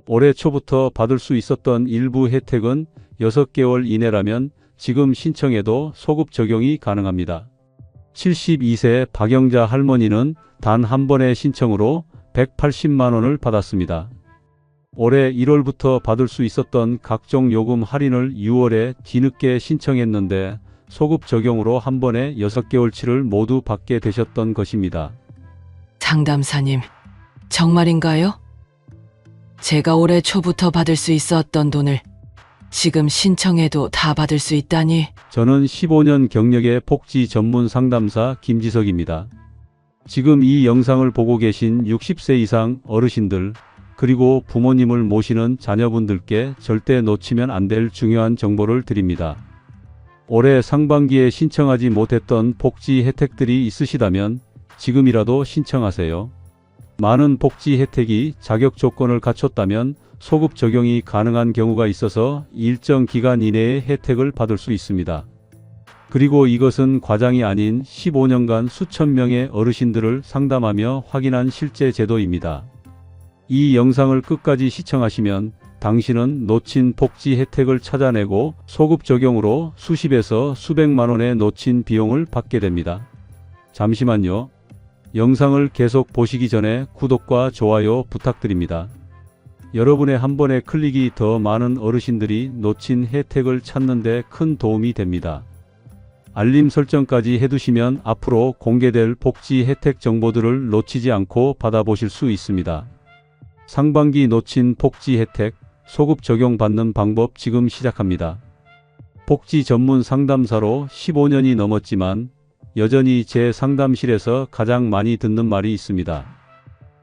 올해 초부터 받을 수 있었던 일부 혜택은 6개월 이내라면 지금 신청해도 소급 적용이 가능합니다. 72세 박영자 할머니는 단 한 번의 신청으로 180만 원을 받았습니다. 올해 1월부터 받을 수 있었던 각종 요금 할인을 6월에 뒤늦게 신청했는데 소급 적용으로 한 번에 6개월치를 모두 받게 되셨던 것입니다. 상담사님, 정말인가요? 제가 올해 초부터 받을 수 있었던 돈을 지금 신청해도 다 받을 수 있다니. 저는 15년 경력의 복지 전문 상담사 김지석입니다. 지금 이 영상을 보고 계신 60세 이상 어르신들, 그리고 부모님을 모시는 자녀분들께 절대 놓치면 안 될 중요한 정보를 드립니다. 올해 상반기에 신청하지 못했던 복지 혜택들이 있으시다면 지금이라도 신청하세요. 많은 복지 혜택이 자격 조건을 갖췄다면 소급 적용이 가능한 경우가 있어서 일정 기간 이내에 혜택을 받을 수 있습니다. 그리고 이것은 과장이 아닌 15년간 수천 명의 어르신들을 상담하며 확인한 실제 제도입니다. 이 영상을 끝까지 시청하시면 당신은 놓친 복지 혜택을 찾아내고 소급 적용으로 수십에서 수백만 원의 놓친 비용을 받게 됩니다. 잠시만요. 영상을 계속 보시기 전에 구독과 좋아요 부탁드립니다. 여러분의 한 번의 클릭이 더 많은 어르신들이 놓친 혜택을 찾는 데 큰 도움이 됩니다. 알림 설정까지 해두시면 앞으로 공개될 복지 혜택 정보들을 놓치지 않고 받아보실 수 있습니다. 상반기 놓친 복지 혜택, 소급 적용 받는 방법 지금 시작합니다. 복지 전문 상담사로 15년이 넘었지만 여전히 제 상담실에서 가장 많이 듣는 말이 있습니다.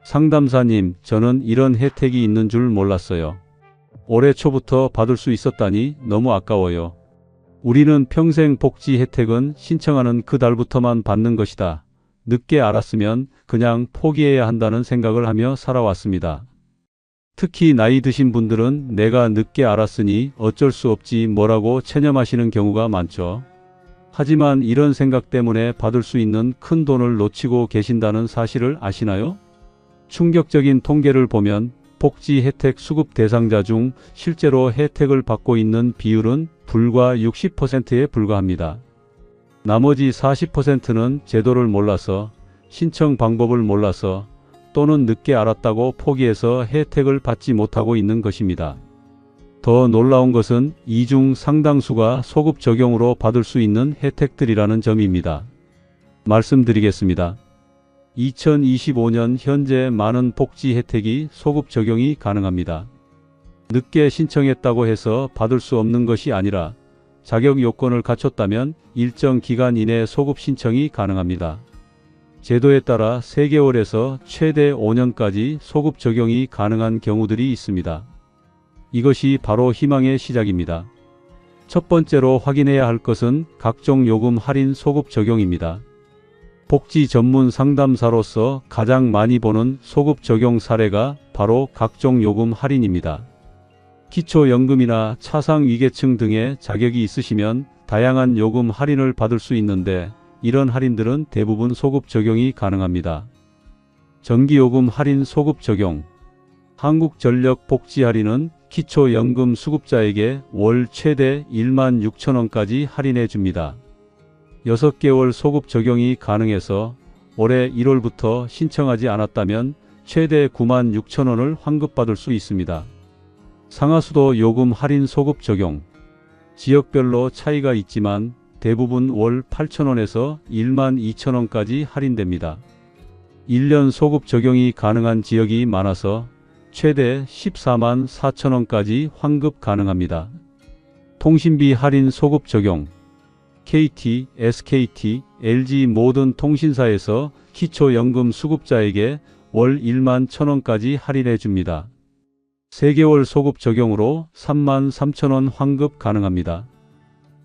상담사님, 저는 이런 혜택이 있는 줄 몰랐어요. 올해 초부터 받을 수 있었다니 너무 아까워요. 우리는 평생 복지 혜택은 신청하는 그 달부터만 받는 것이다. 늦게 알았으면 그냥 포기해야 한다는 생각을 하며 살아왔습니다. 특히 나이 드신 분들은 내가 늦게 알았으니 어쩔 수 없지 뭐라고 체념하시는 경우가 많죠. 하지만 이런 생각 때문에 받을 수 있는 큰 돈을 놓치고 계신다는 사실을 아시나요? 충격적인 통계를 보면 복지 혜택 수급 대상자 중 실제로 혜택을 받고 있는 비율은 불과 60%에 불과합니다. 나머지 40%는 제도를 몰라서, 신청 방법을 몰라서, 또는 늦게 알았다고 포기해서 혜택을 받지 못하고 있는 것입니다. 더 놀라운 것은 이 중 상당수가 소급 적용으로 받을 수 있는 혜택들이라는 점입니다. 말씀드리겠습니다. 2025년 현재 많은 복지 혜택이 소급 적용이 가능합니다. 늦게 신청했다고 해서 받을 수 없는 것이 아니라 자격 요건을 갖췄다면 일정 기간 이내 소급 신청이 가능합니다. 제도에 따라 3개월에서 최대 5년까지 소급 적용이 가능한 경우들이 있습니다. 이것이 바로 희망의 시작입니다. 첫 번째로 확인해야 할 것은 각종 요금 할인 소급 적용입니다. 복지 전문 상담사로서 가장 많이 보는 소급 적용 사례가 바로 각종 요금 할인입니다. 기초연금이나 차상위계층 등의 자격이 있으시면 다양한 요금 할인을 받을 수 있는데 이런 할인들은 대부분 소급 적용이 가능합니다. 전기요금 할인 소급 적용. 한국전력 복지 할인은 기초연금 수급자에게 월 최대 16,000원까지 할인해 줍니다. 6개월 소급 적용이 가능해서 올해 1월부터 신청하지 않았다면 최대 96,000원을 환급받을 수 있습니다. 상하수도 요금 할인 소급 적용. 지역별로 차이가 있지만 대부분 월 8,000원에서 12,000원까지 할인됩니다. 1년 소급 적용이 가능한 지역이 많아서 최대 144,000원까지 환급 가능합니다. 통신비 할인 소급 적용. KT, SKT, LG 모든 통신사에서 기초연금 수급자에게 월 11,000원까지 할인해 줍니다. 3개월 소급 적용으로 33,000원 환급 가능합니다.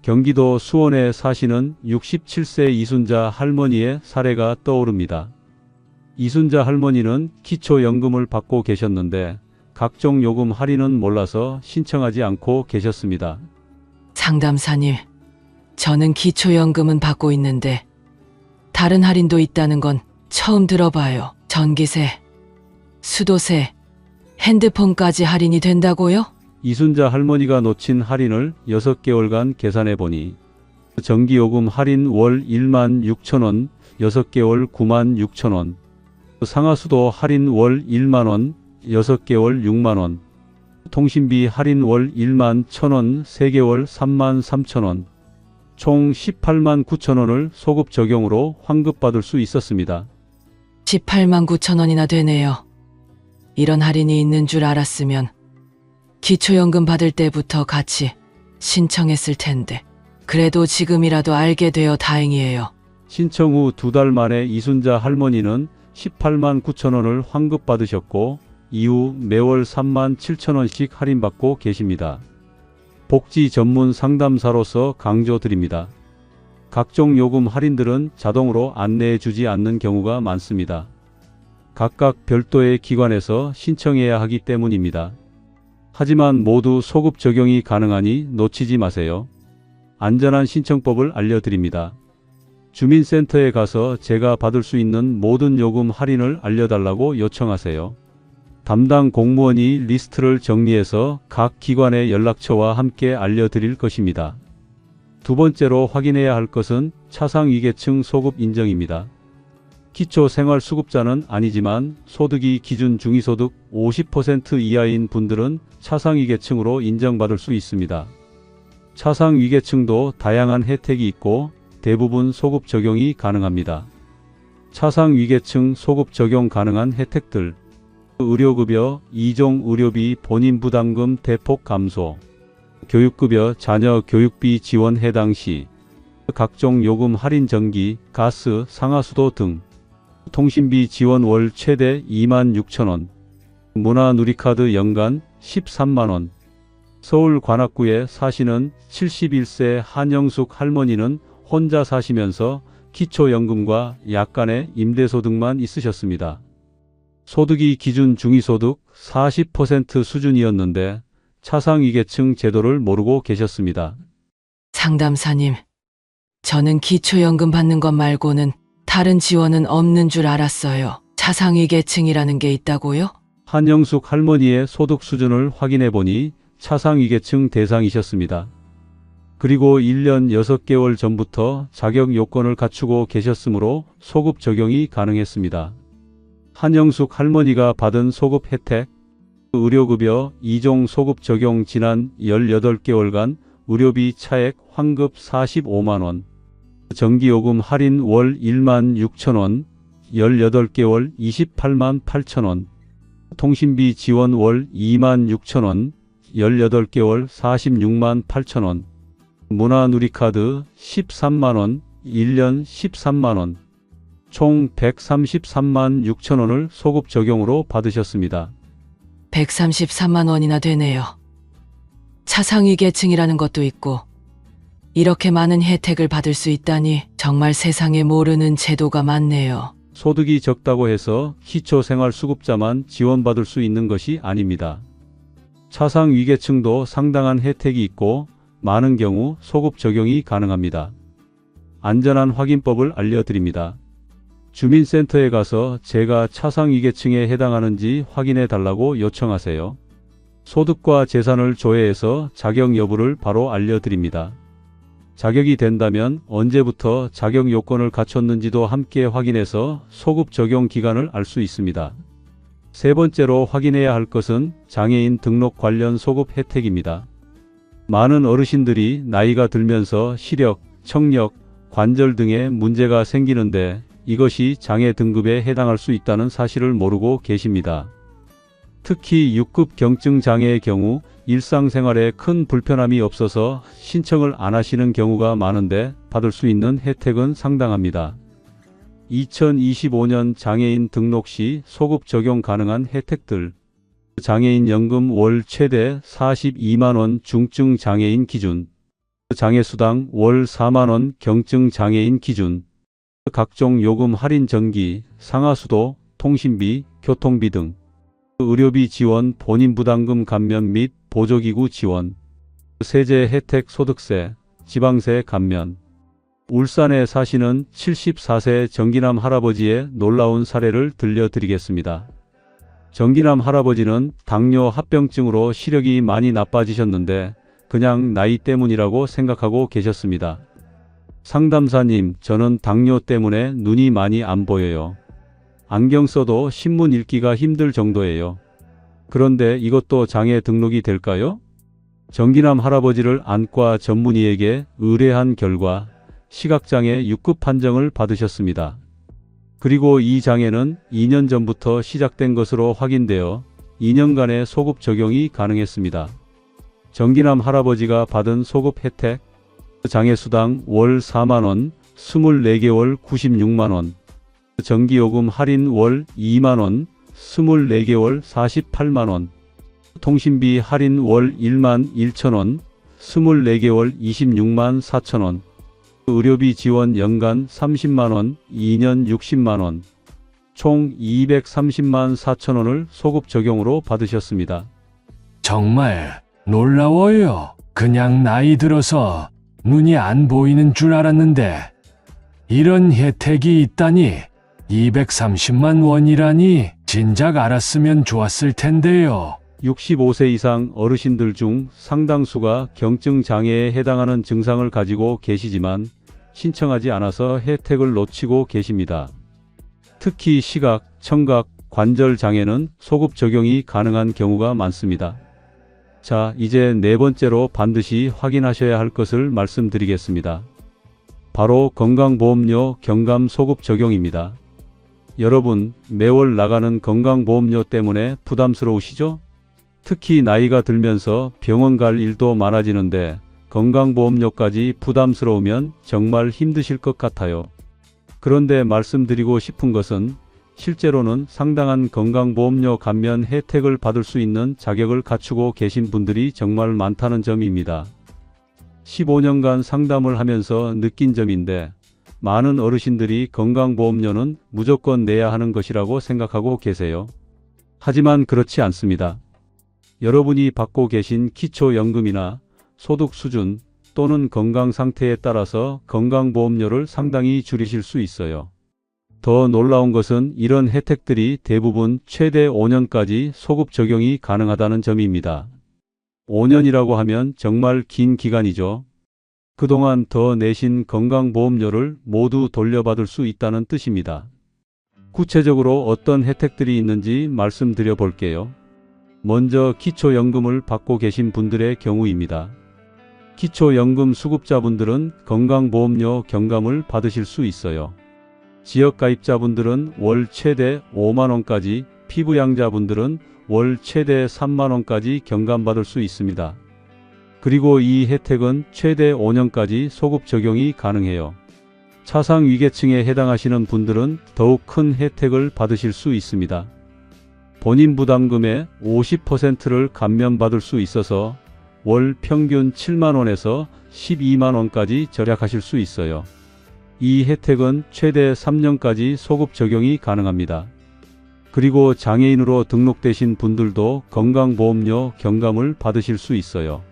경기도 수원에 사시는 67세 이순자 할머니의 사례가 떠오릅니다. 이순자 할머니는 기초연금을 받고 계셨는데 각종 요금 할인은 몰라서 신청하지 않고 계셨습니다. 상담사님, 저는 기초연금은 받고 있는데 다른 할인도 있다는 건 처음 들어봐요. 전기세, 수도세, 핸드폰까지 할인이 된다고요? 이순자 할머니가 놓친 할인을 6개월간 계산해 보니 전기요금 할인 월 1만 6천 원, 6개월 9만 6천 원, 상하수도 할인 월 1만 원, 6개월 6만 원, 통신비 할인 월 1만 1천 원, 3개월 3만 3천 원, 총 18만 9천 원을 소급 적용으로 환급받을 수 있었습니다. 18만 9천 원이나 되네요. 이런 할인이 있는 줄 알았으면 기초연금 받을 때부터 같이 신청했을 텐데. 그래도 지금이라도 알게 되어 다행이에요. 신청 후 2달 만에 이순자 할머니는 18만 9천 원을 환급받으셨고 이후 매월 3만 7천 원씩 할인받고 계십니다. 복지 전문 상담사로서 강조드립니다. 각종 요금 할인들은 자동으로 안내해 주지 않는 경우가 많습니다. 각각 별도의 기관에서 신청해야 하기 때문입니다. 하지만 모두 소급 적용이 가능하니 놓치지 마세요. 안전한 신청법을 알려드립니다. 주민센터에 가서 제가 받을 수 있는 모든 요금 할인을 알려달라고 요청하세요. 담당 공무원이 리스트를 정리해서 각 기관의 연락처와 함께 알려드릴 것입니다. 두 번째로 확인해야 할 것은 차상위계층 소급 인정입니다. 기초생활수급자는 아니지만 소득이 기준 중위소득 50% 이하인 분들은 차상위계층으로 인정받을 수 있습니다. 차상위계층도 다양한 혜택이 있고 대부분 소급 적용이 가능합니다. 차상위계층 소급 적용 가능한 혜택들: 의료급여, 2종 의료비 본인 부담금 대폭 감소, 교육급여 자녀 교육비 지원 해당 시, 각종 요금 할인 전기, 가스, 상하수도 등, 통신비 지원 월 최대 2만 6천 원, 문화누리카드 연간 13만 원, 서울 관악구에 사시는 71세 한영숙 할머니는 혼자 사시면서 기초연금과 약간의 임대소득만 있으셨습니다. 소득이 기준 중위소득 40% 수준이었는데 차상위계층 제도를 모르고 계셨습니다. 상담사님, 저는 기초연금 받는 것 말고는 다른 지원은 없는 줄 알았어요. 차상위계층이라는 게 있다고요? 한영숙 할머니의 소득 수준을 확인해 보니 차상위계층 대상이셨습니다. 그리고 1년 6개월 전부터 자격 요건을 갖추고 계셨으므로 소급 적용이 가능했습니다. 한영숙 할머니가 받은 소급 혜택: 의료급여 2종 소급 적용 지난 18개월간 의료비 차액 환급 45만 원, 전기요금 할인 월 1만 6천 원, 18개월 28만 8천 원, 통신비 지원 월 2만 6천 원, 18개월 46만 8천 원, 문화누리카드 13만 원, 1년 13만 원, 총 133만 6천 원을 소급 적용으로 받으셨습니다. 133만 원이나 되네요. 차상위계층이라는 것도 있고 이렇게 많은 혜택을 받을 수 있다니 정말 세상에 모르는 제도가 많네요. 소득이 적다고 해서 기초생활수급자만 지원받을 수 있는 것이 아닙니다. 차상위계층도 상당한 혜택이 있고 많은 경우 소급 적용이 가능합니다. 안전한 확인법을 알려드립니다. 주민센터에 가서 제가 차상위계층에 해당하는지 확인해 달라고 요청하세요. 소득과 재산을 조회해서 자격 여부를 바로 알려드립니다. 자격이 된다면 언제부터 자격 요건을 갖췄는지도 함께 확인해서 소급 적용 기간을 알 수 있습니다. 세 번째로 확인해야 할 것은 장애인 등록 관련 소급 혜택입니다. 많은 어르신들이 나이가 들면서 시력, 청력, 관절 등의 문제가 생기는데 이것이 장애 등급에 해당할 수 있다는 사실을 모르고 계십니다. 특히 6급 경증 장애의 경우 일상생활에 큰 불편함이 없어서 신청을 안 하시는 경우가 많은데 받을 수 있는 혜택은 상당합니다. 2025년 장애인 등록 시 소급 적용 가능한 혜택들: 장애인 연금 월 최대 42만원 중증 장애인 기준, 장애수당 월 4만원 경증 장애인 기준, 각종 요금 할인 전기, 상하수도, 통신비, 교통비 등, 의료비 지원 본인 부담금 감면 및 보조기구 지원, 세제 혜택 소득세, 지방세 감면. 울산에 사시는 74세 정기남 할아버지의 놀라운 사례를 들려드리겠습니다. 정기남 할아버지는 당뇨 합병증으로 시력이 많이 나빠지셨는데 그냥 나이 때문이라고 생각하고 계셨습니다. 상담사님, 저는 당뇨 때문에 눈이 많이 안 보여요. 안경 써도 신문 읽기가 힘들 정도예요. 그런데 이것도 장애 등록이 될까요? 정기남 할아버지를 안과 전문의에게 의뢰한 결과 시각장애 6급 판정을 받으셨습니다. 그리고 이 장애는 2년 전부터 시작된 것으로 확인되어 2년간의 소급 적용이 가능했습니다. 정기남 할아버지가 받은 소급 혜택, 장애수당 월 4만원, 24개월 96만원, 전기요금 할인 월 2만원, 24개월 48만원, 통신비 할인 월 1만 1천원, 24개월 26만 4천원, 의료비 지원 연간 30만원, 2년 60만원, 총 230만 4천원을 소급 적용으로 받으셨습니다. 정말 놀라워요. 그냥 나이 들어서 눈이 안 보이는 줄 알았는데 이런 혜택이 있다니. 230만 원이라니 진작 알았으면 좋았을 텐데요. 65세 이상 어르신들 중 상당수가 경증 장애에 해당하는 증상을 가지고 계시지만 신청하지 않아서 혜택을 놓치고 계십니다. 특히 시각, 청각, 관절 장애는 소급 적용이 가능한 경우가 많습니다. 자, 이제 네 번째로 반드시 확인하셔야 할 것을 말씀드리겠습니다. 바로 건강보험료 경감 소급 적용입니다. 여러분, 매월 나가는 건강보험료 때문에 부담스러우시죠? 특히 나이가 들면서 병원 갈 일도 많아지는데 건강보험료까지 부담스러우면 정말 힘드실 것 같아요. 그런데 말씀드리고 싶은 것은 실제로는 상당한 건강보험료 감면 혜택을 받을 수 있는 자격을 갖추고 계신 분들이 정말 많다는 점입니다. 15년간 상담을 하면서 느낀 점인데 많은 어르신들이 건강보험료는 무조건 내야 하는 것이라고 생각하고 계세요. 하지만 그렇지 않습니다. 여러분이 받고 계신 기초연금이나 소득 수준 또는 건강 상태에 따라서 건강보험료를 상당히 줄이실 수 있어요. 더 놀라운 것은 이런 혜택들이 대부분 최대 5년까지 소급 적용이 가능하다는 점입니다. 5년이라고 하면 정말 긴 기간이죠. 그동안 더 내신 건강보험료를 모두 돌려받을 수 있다는 뜻입니다. 구체적으로 어떤 혜택들이 있는지 말씀드려 볼게요. 먼저 기초연금을 받고 계신 분들의 경우입니다. 기초연금 수급자분들은 건강보험료 경감을 받으실 수 있어요. 지역가입자분들은 월 최대 5만원까지, 피부양자분들은 월 최대 3만원까지 경감받을 수 있습니다. 그리고 이 혜택은 최대 5년까지 소급 적용이 가능해요. 차상위계층에 해당하시는 분들은 더욱 큰 혜택을 받으실 수 있습니다. 본인 부담금의 50%를 감면받을 수 있어서 월 평균 7만원에서 12만원까지 절약하실 수 있어요. 이 혜택은 최대 3년까지 소급 적용이 가능합니다. 그리고 장애인으로 등록되신 분들도 건강보험료 경감을 받으실 수 있어요.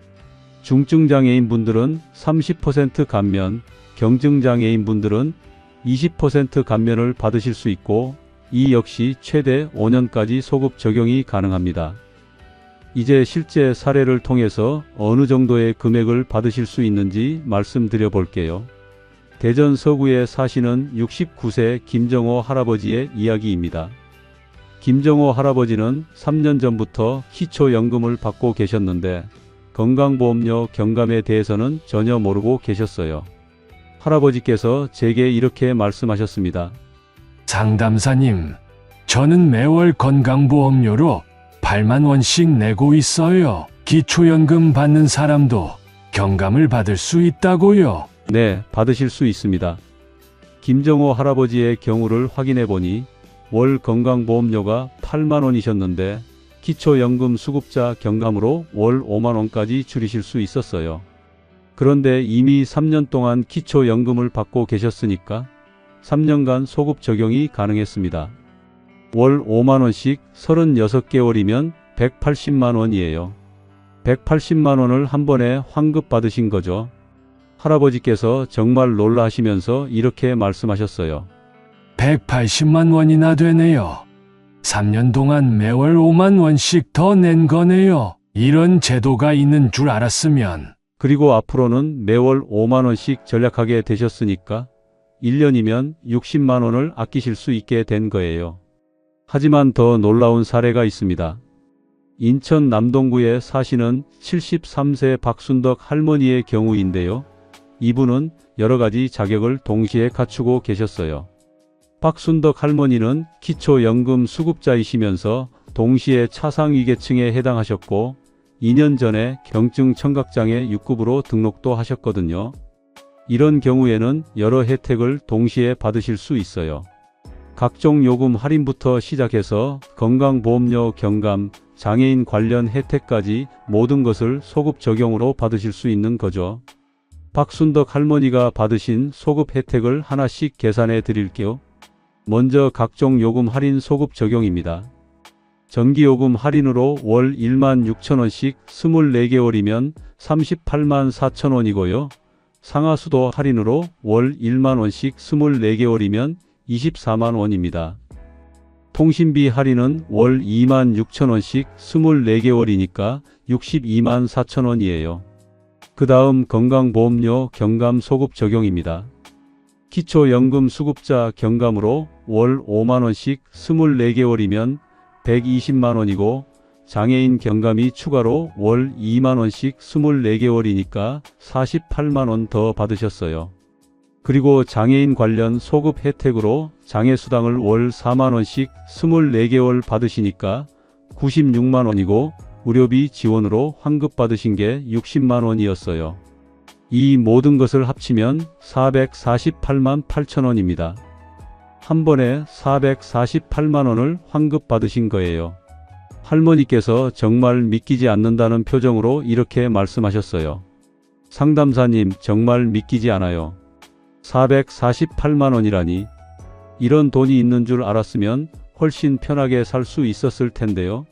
중증장애인 분들은 30% 감면, 경증장애인 분들은 20% 감면을 받으실 수 있고 이 역시 최대 5년까지 소급 적용이 가능합니다. 이제 실제 사례를 통해서 어느 정도의 금액을 받으실 수 있는지 말씀드려 볼게요. 대전 서구에 사시는 69세 김정호 할아버지의 이야기입니다. 김정호 할아버지는 3년 전부터 기초연금을 받고 계셨는데 건강보험료 경감에 대해서는 전혀 모르고 계셨어요. 할아버지께서 제게 이렇게 말씀하셨습니다. 상담사님, 저는 매월 건강보험료로 8만 원씩 내고 있어요. 기초연금 받는 사람도 경감을 받을 수 있다고요? 네, 받으실 수 있습니다. 김정호 할아버지의 경우를 확인해 보니 월 건강보험료가 8만 원이셨는데 기초연금 수급자 경감으로 월 5만 원까지 줄이실 수 있었어요. 그런데 이미 3년 동안 기초연금을 받고 계셨으니까 3년간 소급 적용이 가능했습니다. 월 5만 원씩 36개월이면 180만 원이에요. 180만 원을 한 번에 환급 받으신 거죠. 할아버지께서 정말 놀라시면서 이렇게 말씀하셨어요. 180만 원이나 되네요. 3년 동안 매월 5만 원씩 더 낸 거네요. 이런 제도가 있는 줄 알았으면 그리고 앞으로는 매월 5만 원씩 절약하게 되셨으니까 1년이면 60만 원을 아끼실 수 있게 된 거예요. 하지만 더 놀라운 사례가 있습니다. 인천 남동구에 사시는 73세 박순덕 할머니의 경우인데요. 이분은 여러 가지 자격을 동시에 갖추고 계셨어요. 박순덕 할머니는 기초연금 수급자이시면서 동시에 차상위계층에 해당하셨고 2년 전에 경증 청각장애 6급으로 등록도 하셨거든요. 이런 경우에는 여러 혜택을 동시에 받으실 수 있어요. 각종 요금 할인부터 시작해서 건강보험료 경감, 장애인 관련 혜택까지 모든 것을 소급 적용으로 받으실 수 있는 거죠. 박순덕 할머니가 받으신 소급 혜택을 하나씩 계산해 드릴게요. 먼저 각종 요금 할인 소급 적용입니다. 전기요금 할인으로 월 16,000원씩 24개월이면 384만 4천원이고요. 상하수도 할인으로 월 1만원씩 24개월이면 24만 원입니다. 통신비 할인은 월 26,000원씩 24개월이니까 62만 4천원이에요. 그 다음 건강보험료 경감 소급 적용입니다. 기초연금 수급자 경감으로 월 5만원씩 24개월이면 120만원이고 장애인 경감이 추가로 월 2만원씩 24개월이니까 48만원 더 받으셨어요. 그리고 장애인 관련 소급 혜택으로 장애수당을 월 4만원씩 24개월 받으시니까 96만원이고 의료비 지원으로 환급 받으신 게 60만원이었어요. 이 모든 것을 합치면 448만 8천원입니다. 한 번에 448만원을 환급 받으신 거예요. 할머니께서 정말 믿기지 않는다는 표정으로 이렇게 말씀하셨어요. 상담사님, 정말 믿기지 않아요. 448만원이라니. 이런 돈이 있는 줄 알았으면 훨씬 편하게 살 수 있었을 텐데요.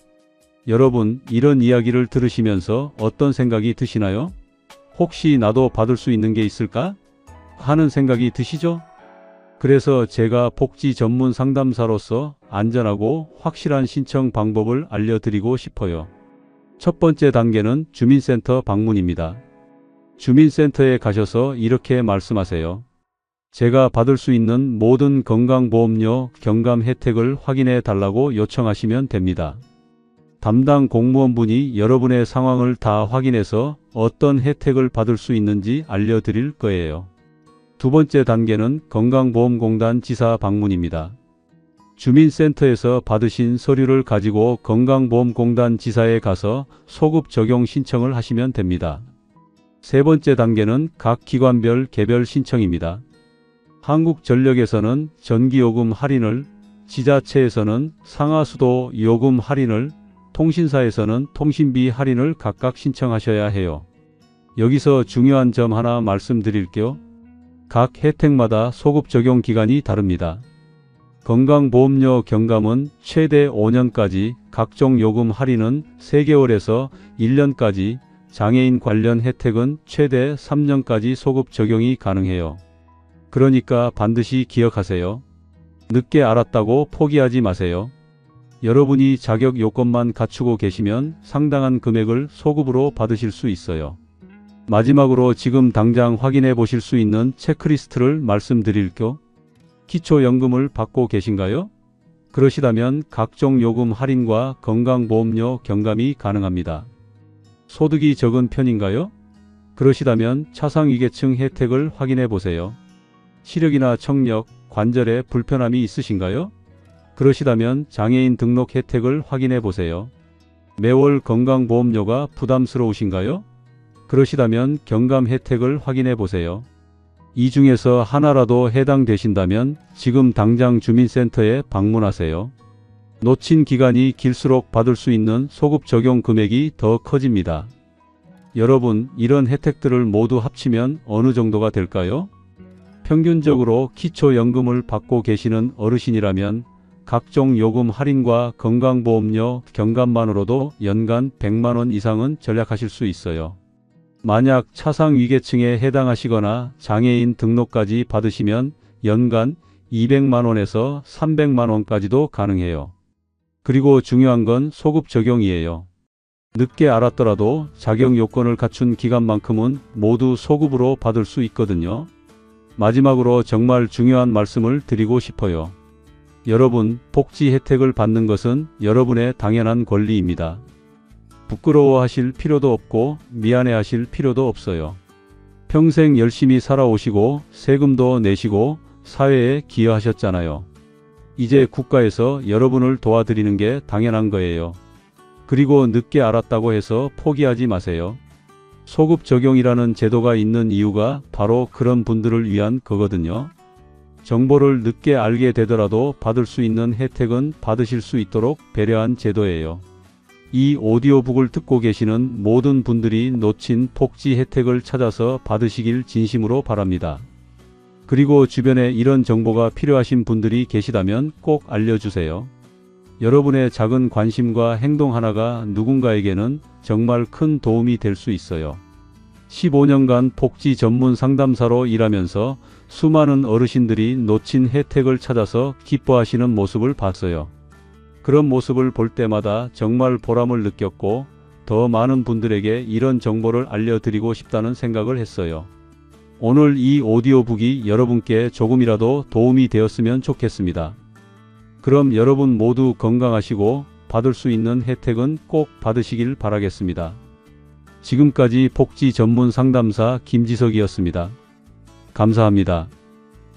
여러분, 이런 이야기를 들으시면서 어떤 생각이 드시나요? 혹시 나도 받을 수 있는 게 있을까? 하는 생각이 드시죠? 그래서 제가 복지 전문 상담사로서 안전하고 확실한 신청 방법을 알려드리고 싶어요. 첫 번째 단계는 주민센터 방문입니다. 주민센터에 가셔서 이렇게 말씀하세요. 제가 받을 수 있는 모든 건강보험료 경감 혜택을 확인해 달라고 요청하시면 됩니다. 담당 공무원분이 여러분의 상황을 다 확인해서 어떤 혜택을 받을 수 있는지 알려드릴 거예요. 두 번째 단계는 건강보험공단 지사 방문입니다. 주민센터에서 받으신 서류를 가지고 건강보험공단 지사에 가서 소급 적용 신청을 하시면 됩니다. 세 번째 단계는 각 기관별 개별 신청입니다. 한국전력에서는 전기요금 할인을, 지자체에서는 상하수도 요금 할인을, 통신사에서는 통신비 할인을 각각 신청하셔야 해요. 여기서 중요한 점 하나 말씀드릴게요. 각 혜택마다 소급 적용 기간이 다릅니다. 건강보험료 경감은 최대 5년까지, 각종 요금 할인은 3개월에서 1년까지, 장애인 관련 혜택은 최대 3년까지 소급 적용이 가능해요. 그러니까 반드시 기억하세요. 늦게 알았다고 포기하지 마세요. 여러분이 자격 요건만 갖추고 계시면 상당한 금액을 소급으로 받으실 수 있어요. 마지막으로 지금 당장 확인해 보실 수 있는 체크리스트를 말씀드릴게요. 기초연금을 받고 계신가요? 그러시다면 각종 요금 할인과 건강보험료 경감이 가능합니다. 소득이 적은 편인가요? 그러시다면 차상위계층 혜택을 확인해 보세요. 시력이나 청력, 관절에 불편함이 있으신가요? 그러시다면 장애인 등록 혜택을 확인해 보세요. 매월 건강보험료가 부담스러우신가요? 그러시다면 경감 혜택을 확인해 보세요. 이 중에서 하나라도 해당되신다면 지금 당장 주민센터에 방문하세요. 놓친 기간이 길수록 받을 수 있는 소급 적용 금액이 더 커집니다. 여러분, 이런 혜택들을 모두 합치면 어느 정도가 될까요? 평균적으로 기초연금을 받고 계시는 어르신이라면 각종 요금 할인과 건강보험료 경감만으로도 연간 100만원 이상은 절약하실 수 있어요. 만약 차상위계층에 해당하시거나 장애인 등록까지 받으시면 연간 200만원에서 300만원까지도 가능해요. 그리고 중요한 건 소급 적용이에요. 늦게 알았더라도 자격 요건을 갖춘 기간만큼은 모두 소급으로 받을 수 있거든요. 마지막으로 정말 중요한 말씀을 드리고 싶어요. 여러분, 복지 혜택을 받는 것은 여러분의 당연한 권리입니다. 부끄러워하실 필요도 없고 미안해하실 필요도 없어요. 평생 열심히 살아오시고 세금도 내시고 사회에 기여하셨잖아요. 이제 국가에서 여러분을 도와드리는 게 당연한 거예요. 그리고 늦게 알았다고 해서 포기하지 마세요. 소급 적용이라는 제도가 있는 이유가 바로 그런 분들을 위한 거거든요. 정보를 늦게 알게 되더라도 받을 수 있는 혜택은 받으실 수 있도록 배려한 제도예요. 이 오디오북을 듣고 계시는 모든 분들이 놓친 복지 혜택을 찾아서 받으시길 진심으로 바랍니다. 그리고 주변에 이런 정보가 필요하신 분들이 계시다면 꼭 알려주세요. 여러분의 작은 관심과 행동 하나가 누군가에게는 정말 큰 도움이 될 수 있어요. 15년간 복지 전문 상담사로 일하면서 수많은 어르신들이 놓친 혜택을 찾아서 기뻐하시는 모습을 봤어요. 그런 모습을 볼 때마다 정말 보람을 느꼈고 더 많은 분들에게 이런 정보를 알려드리고 싶다는 생각을 했어요. 오늘 이 오디오북이 여러분께 조금이라도 도움이 되었으면 좋겠습니다. 그럼 여러분 모두 건강하시고 받을 수 있는 혜택은 꼭 받으시길 바라겠습니다. 지금까지 복지 전문 상담사 김지석이었습니다. 감사합니다.